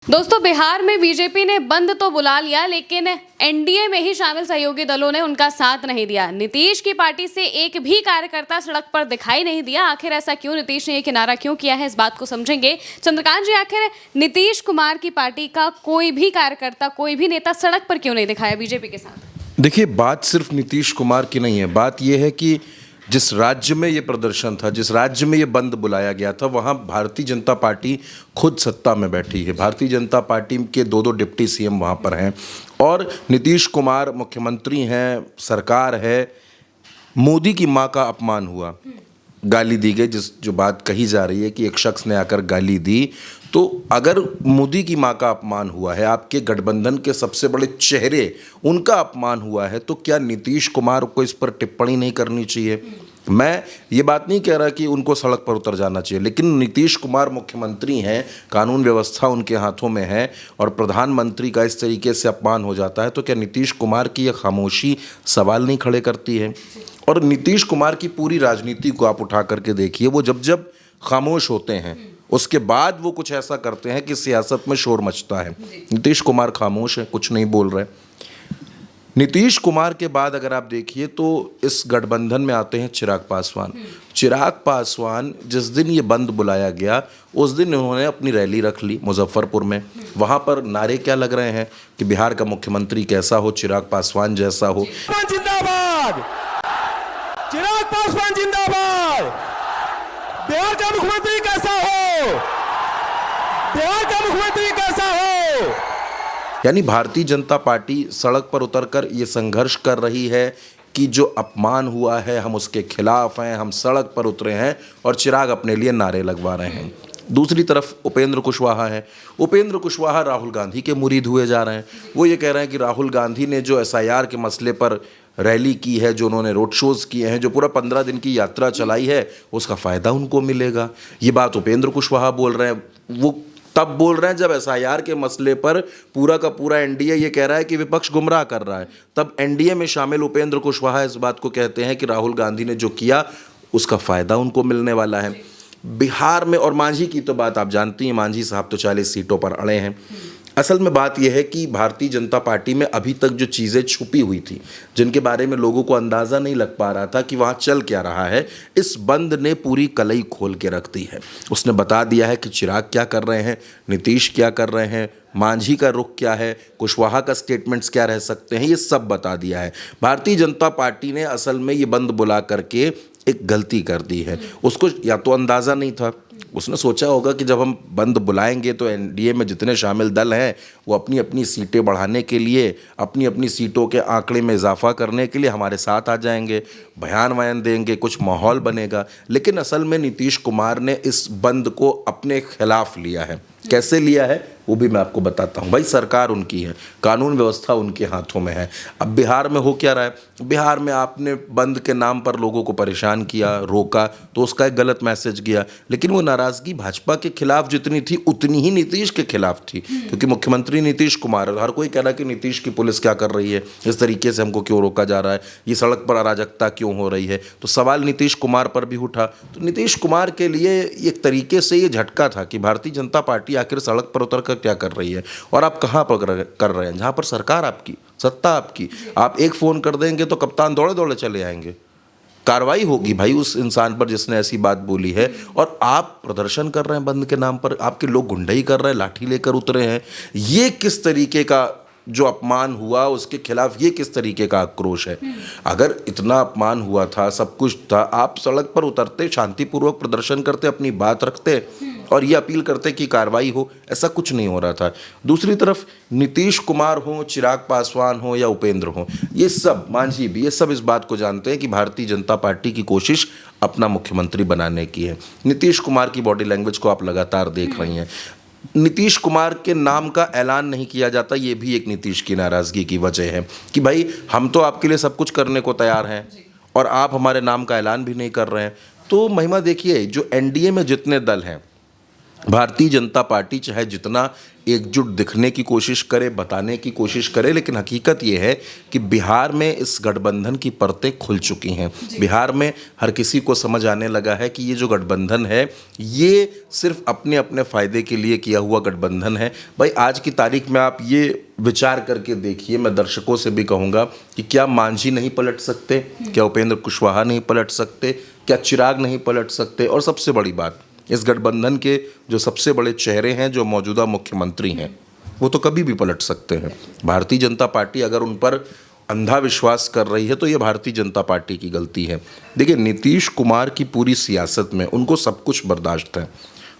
दोस्तों, बिहार में बीजेपी ने बंद तो बुला लिया, लेकिन एनडीए में ही शामिल सहयोगी दलों ने उनका साथ नहीं दिया। नीतीश की पार्टी से एक भी कार्यकर्ता सड़क पर दिखाई नहीं दिया। आखिर ऐसा क्यों? नीतीश ने ये किनारा क्यों किया है, इस बात को समझेंगे। चंद्रकांत जी, आखिर नीतीश कुमार की पार्टी का कोई भी कार्यकर्ता, कोई भी नेता सड़क पर क्यों नहीं दिखाया बीजेपी के साथ? देखिए, बात सिर्फ नीतीश कुमार की नहीं है। बात यह है कि जिस राज्य में ये प्रदर्शन था, जिस राज्य में ये बंद बुलाया गया था, वहाँ भारतीय जनता पार्टी खुद सत्ता में बैठी है। भारतीय जनता पार्टी के दो डिप्टी सीएम वहाँ पर हैं और नीतीश कुमार मुख्यमंत्री हैं, सरकार है। मोदी की माँ का अपमान हुआ, गाली दी गई। जो बात कही जा रही है कि एक शख्स ने आकर गाली दी, तो अगर मोदी की माँ का अपमान हुआ है, आपके गठबंधन के सबसे बड़े चेहरे, उनका अपमान हुआ है, तो क्या नीतीश कुमार को इस पर टिप्पणी नहीं करनी चाहिए? मैं ये बात नहीं कह रहा कि उनको सड़क पर उतर जाना चाहिए, लेकिन नीतीश कुमार मुख्यमंत्री हैं, कानून व्यवस्था उनके हाथों में है और प्रधानमंत्री का इस तरीके से अपमान हो जाता है, तो क्या नीतीश कुमार की यह खामोशी सवाल नहीं खड़े करती है? और नीतीश कुमार की पूरी राजनीति को आप उठा करके देखिए, वो जब जब खामोश होते हैं उसके बाद वो कुछ ऐसा करते हैं कि सियासत में शोर मचता है। नीतीश कुमार खामोश है, कुछ नहीं बोल रहे। नीतीश कुमार के बाद अगर आप देखिए तो इस गठबंधन में आते हैं चिराग पासवान। चिराग पासवान, जिस दिन ये बंद बुलाया गया उस दिन उन्होंने अपनी रैली रख ली मुजफ्फरपुर में। वहाँ पर नारे क्या लग रहे हैं कि बिहार का मुख्यमंत्री कैसा हो, चिराग पासवान जैसा हो। जिंदाबाद, चिराग पासवान जिंदाबाद। बिहार का मुख्यमंत्री कैसा हो, बिहार का मुख्यमंत्री कैसा हो। यानी भारतीय जनता पार्टी सड़क पर उतरकर ये संघर्ष कर रही है कि जो अपमान हुआ है हम उसके खिलाफ हैं, हम सड़क पर उतरे हैं और चिराग अपने लिए नारे लगवा रहे हैं। दूसरी तरफ उपेंद्र कुशवाहा है। उपेंद्र कुशवाहा राहुल गांधी के मुरीद हुए जा रहे हैं। वो ये कह रहे हैं कि राहुल गांधी ने जो एसआईआर के मसले पर रैली की है, जो उन्होंने रोड शोज़ किए हैं, जो पूरा 15 दिन की यात्रा चलाई है, उसका फ़ायदा उनको मिलेगा। ये बात उपेंद्र कुशवाहा बोल रहे हैं। वो तब बोल रहे हैं जब एसआईआर के मसले पर पूरा का पूरा एनडीए ये कह रहा है कि विपक्ष गुमराह कर रहा है। तब एनडीए में शामिल उपेंद्र कुशवाहा इस बात को कहते हैं कि राहुल गांधी ने जो किया उसका फ़ायदा उनको मिलने वाला है। बिहार में, और मांझी की तो बात आप जानती हैं, मांझी साहब तो 40 सीटों पर अड़े हैं। असल में बात यह है कि भारतीय जनता पार्टी में अभी तक जो चीज़ें छुपी हुई थी, जिनके बारे में लोगों को अंदाज़ा नहीं लग पा रहा था कि वहाँ चल क्या रहा है, इस बंद ने पूरी कलई खोल के रख दी है। उसने बता दिया है कि चिराग क्या कर रहे हैं, नीतीश क्या कर रहे हैं, मांझी का रुख क्या है, कुशवाहा का स्टेटमेंट्स क्या रह सकते हैं, ये सब बता दिया है। भारतीय जनता पार्टी ने असल में ये बंद बुला करके एक गलती कर दी है। उसको या तो अंदाज़ा नहीं था, उसने सोचा होगा कि जब हम बंद बुलाएंगे तो एनडीए में जितने शामिल दल हैं वो अपनी अपनी सीटें बढ़ाने के लिए, अपनी अपनी सीटों के आंकड़े में इजाफा करने के लिए हमारे साथ आ जाएंगे, बयान वयान देंगे, कुछ माहौल बनेगा। लेकिन असल में नीतीश कुमार ने इस बंद को अपने खिलाफ लिया है। कैसे लिया है वो भी मैं आपको बताता हूँ। भाई, सरकार उनकी है, कानून व्यवस्था उनके हाथों में है। अब बिहार में हो क्या रहा है? बिहार में आपने बंद के नाम पर लोगों को परेशान किया, रोका, तो उसका एक गलत मैसेज गया। लेकिन वो नाराज़गी भाजपा के खिलाफ जितनी थी उतनी ही नीतीश के खिलाफ थी, क्योंकि मुख्यमंत्री नीतीश कुमार है। हर कोई कह रहा है कि नीतीश की पुलिस क्या कर रही है, इस तरीके से हमको क्यों रोका जा रहा है, ये सड़क पर अराजकता क्यों हो रही है। तो सवाल नीतीश कुमार पर भी उठा। तो नीतीश कुमार के लिए एक तरीके से ये झटका था कि भारतीय जनता पार्टी आखिर सड़क पर उतर कर क्या कर रही है और आप कहाँ पर कर रहे हैं, जहाँ पर सरकार आपकी, सत्ता आपकी। आप एक फ़ोन कर देंगे तो कप्तान दौड़े दौड़े चले आएंगे, कार्रवाई होगी भाई उस इंसान पर जिसने ऐसी बात बोली है। और आप प्रदर्शन कर रहे हैं बंद के नाम पर, आपके लोग गुंडाई कर रहे हैं, लाठी लेकर उतरे हैं। ये किस तरीके का जो अपमान हुआ उसके खिलाफ ये किस तरीके का आक्रोश है? अगर इतना अपमान हुआ था, सब कुछ था, आप सड़क पर उतरते, शांतिपूर्वक प्रदर्शन करते, अपनी बात रखते और ये अपील करते कि कार्रवाई हो। ऐसा कुछ नहीं हो रहा था। दूसरी तरफ नीतीश कुमार हो, चिराग पासवान हो या उपेंद्र हो, ये सब, मांझी भी, ये सब इस बात को जानते हैं कि भारतीय जनता पार्टी की कोशिश अपना मुख्यमंत्री बनाने की है। नीतीश कुमार की बॉडी लैंग्वेज को आप लगातार देख रही हैं। नीतीश कुमार के नाम का ऐलान नहीं किया जाता, ये भी एक नीतीश की नाराज़गी की वजह है कि भाई हम तो आपके लिए सब कुछ करने को तैयार हैं और आप हमारे नाम का ऐलान भी नहीं कर रहे हैं। तो महिमा देखिए, जो एनडीए में जितने दल हैं भारतीय जनता पार्टी चाहे जितना एकजुट दिखने की कोशिश करे, बताने की कोशिश करे, लेकिन हकीकत ये है कि बिहार में इस गठबंधन की परतें खुल चुकी हैं। बिहार में हर किसी को समझ आने लगा है कि ये जो गठबंधन है ये सिर्फ अपने अपने फ़ायदे के लिए किया हुआ गठबंधन है। भाई आज की तारीख में आप ये विचार करके देखिए, मैं दर्शकों से भी कहूँगा कि क्या मांझी नहीं पलट सकते, क्या उपेंद्र कुशवाहा नहीं पलट सकते, क्या चिराग नहीं पलट सकते, और सबसे बड़ी बात, इस गठबंधन के जो सबसे बड़े चेहरे हैं, जो मौजूदा मुख्यमंत्री हैं, वो तो कभी भी पलट सकते हैं। भारतीय जनता पार्टी अगर उन पर अंधा विश्वास कर रही है तो ये भारतीय जनता पार्टी की गलती है। देखिए, नीतीश कुमार की पूरी सियासत में उनको सब कुछ बर्दाश्त है।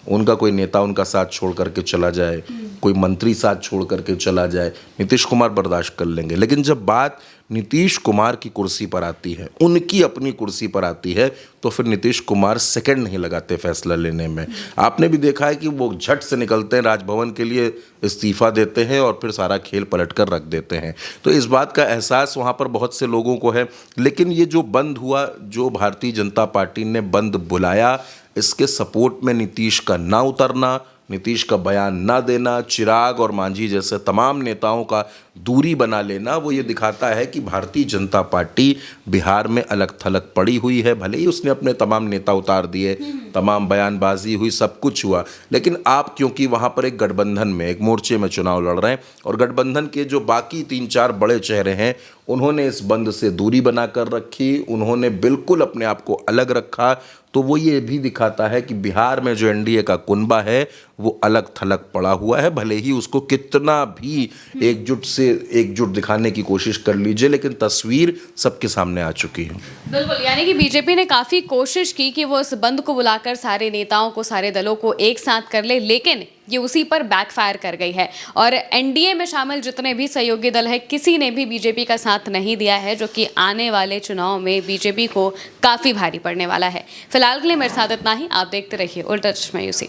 उनका कोई नेता उनका साथ छोड़ करके चला जाए, कोई मंत्री साथ छोड़ करके चला जाए, नीतीश कुमार बर्दाश्त कर लेंगे। लेकिन जब बात नीतीश कुमार की कुर्सी पर आती है, उनकी अपनी कुर्सी पर आती है, तो फिर नीतीश कुमार सेकंड नहीं लगाते फैसला लेने में। आपने भी देखा है कि वो झट से निकलते हैं, राजभवन के लिए इस्तीफा देते हैं और फिर सारा खेल पलट कर रख देते हैं। तो इस बात का एहसास वहाँ पर बहुत से लोगों को है। लेकिन ये जो बंद हुआ, जो भारतीय जनता पार्टी ने बंद बुलाया, इसके सपोर्ट में नीतीश का ना उतरना, नीतीश का बयान ना देना, चिराग और मांझी जैसे तमाम नेताओं का दूरी बना लेना, वो ये दिखाता है कि भारतीय जनता पार्टी बिहार में अलग थलग पड़ी हुई है। भले ही उसने अपने तमाम नेता उतार दिए, तमाम बयानबाजी हुई, सब कुछ हुआ, लेकिन आप क्योंकि वहाँ पर एक गठबंधन में, एक मोर्चे में चुनाव लड़ रहे हैं, और गठबंधन के जो बाकी 3-4 बड़े चेहरे हैं उन्होंने इस बंद से दूरी बना कर रखी, उन्होंने बिल्कुल अपने आप को अलग रखा, तो वो ये भी दिखाता है कि बिहार में जो एनडीए का कुनबा है वो अलग थलग पड़ा हुआ है। भले ही उसको कितना भी एकजुट दिखाने की कोशिश कर लीजिए, लेकिन तस्वीर सबके सामने आ चुकी है। बिल्कुल, यानी कि बीजेपी ने काफ़ी कोशिश की कि वो इस बंद को बुलाकर सारे नेताओं को, सारे दलों को एक साथ कर ले, लेकिन ये उसी पर बैकफायर कर गई है। और एनडीए में शामिल जितने भी सहयोगी दल हैं, किसी ने भी बीजेपी का साथ नहीं दिया है, जो कि आने वाले चुनाव में बीजेपी को काफ़ी भारी पड़ने वाला है। फिलहाल के लिए मेरे साथ इतना ही। आप देखते रहिए उल्टा चश्मा यूसी।